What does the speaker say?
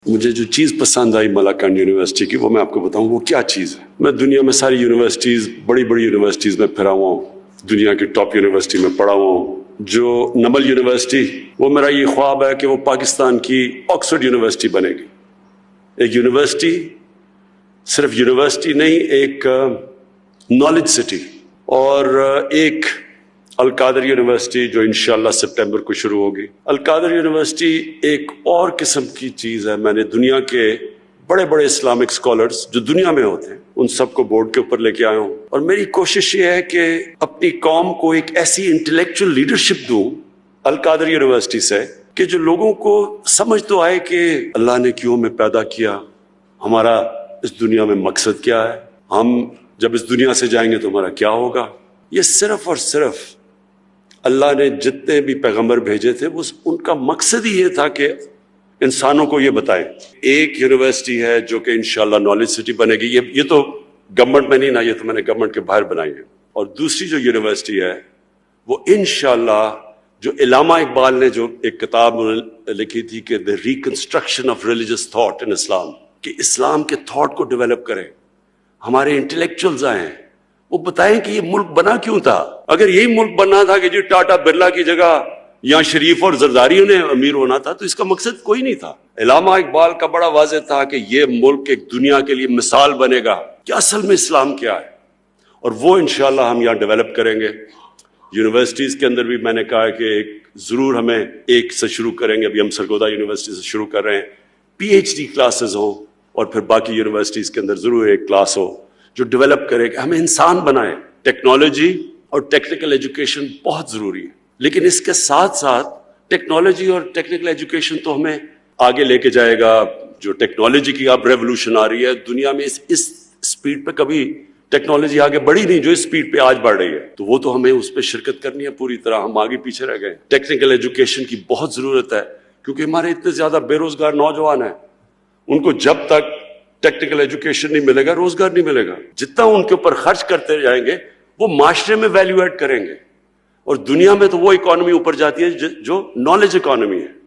मुझे जो चीज़ पसंद आई मलाकंड यूनिवर्सिटी की वो मैं आपको बताऊं वो क्या चीज़ है। मैं दुनिया में सारी यूनिवर्सिटीज़, बड़ी बड़ी यूनिवर्सिटीज़ में फिरा हुआ हूँ, दुनिया की टॉप यूनिवर्सिटी में पढ़ा हुआ हूँ। जो नमल यूनिवर्सिटी, वो मेरा ये ख्वाब है कि वो पाकिस्तान की ऑक्सफोर्ड यूनिवर्सिटी बनेगी। एक यूनिवर्सिटी सिर्फ यूनिवर्सिटी नहीं, एक नॉलेज सिटी। और एक अलकादर यूनिवर्सिटी जो इंशाल्लाह सितंबर को शुरू होगी। अलकादर यूनिवर्सिटी एक और किस्म की चीज़ है। मैंने दुनिया के बड़े बड़े इस्लामिक स्कॉलर्स जो दुनिया में होते हैं उन सबको बोर्ड के ऊपर लेके आया हूँ, और मेरी कोशिश ये है कि अपनी कौम को एक ऐसी इंटेलेक्चुअल लीडरशिप दूँ अलकादर यूनिवर्सिटी से कि जो लोगों को समझ तो आए कि अल्लाह ने क्यों हमें पैदा किया, हमारा इस दुनिया में मकसद क्या है, हम जब इस दुनिया से जाएंगे तो हमारा क्या होगा। ये सिर्फ और सिर्फ अल्लाह ने जितने भी पैगंबर भेजे थे वो उनका मकसद ही ये था कि इंसानों को ये बताएं। एक यूनिवर्सिटी है जो कि इंशाल्लाह नॉलेज सिटी बनेगी। ये तो गवर्नमेंट में नहीं ना, ये तो मैंने गवर्नमेंट के बाहर बनाई है। और दूसरी जो यूनिवर्सिटी है वो इंशाल्लाह, जो इलामा इकबाल ने जो एक किताब लिखी थी कि the reconstruction of religious thought in Islam, कि इस्लाम के थॉट को डेवलप करें, हमारे इंटेलेक्चुअल्स आए, वो बताएं कि ये मुल्क बना क्यों था। अगर यही मुल्क बनना था कि जी टाटा बिरला की जगह या शरीफ और जरदारियों ने अमीर होना था, तो इसका मकसद कोई नहीं था। इलामा इकबाल का बड़ा वाज़ेह था कि ये मुल्क एक दुनिया के लिए मिसाल बनेगा कि असल में इस्लाम क्या है, और वो इंशाल्लाह हम यहाँ डेवलप करेंगे। यूनिवर्सिटीज़ के अंदर भी मैंने कहा है कि एक ज़रूर हमें एक से शुरू करेंगे। अभी हम सरगोदा यूनिवर्सिटी से शुरू कर रहे हैं, PhD क्लासेस हो, और फिर बाकी यूनिवर्सिटीज़ के अंदर ज़रूर एक क्लास हो जो डेवलप करे कि हमें इंसान बनाए। टेक्नोलॉजी और टेक्निकल एजुकेशन बहुत ज़रूरी है, लेकिन इसके साथ साथ टेक्नोलॉजी और टेक्निकल एजुकेशन तो हमें आगे लेके जाएगा। जो टेक्नोलॉजी की अब रेवोल्यूशन आ रही है दुनिया में, इस स्पीड पे कभी टेक्नोलॉजी आगे बढ़ी नहीं जो इस स्पीड पे आज बढ़ रही है, तो वो तो हमें उस पर शिरकत करनी है पूरी तरह। हम आगे पीछे रह गए। टेक्निकल एजुकेशन की बहुत ज़रूरत है, क्योंकि हमारे इतने ज़्यादा बेरोजगार नौजवान हैं, उनको जब तक टेक्निकल एजुकेशन नहीं मिलेगा रोजगार नहीं मिलेगा। जितना उनके ऊपर खर्च करते जाएंगे वो माशरे में वैल्यू ऐड करेंगे, और दुनिया में तो वो इकोनॉमी ऊपर जाती है जो नॉलेज इकोनॉमी है।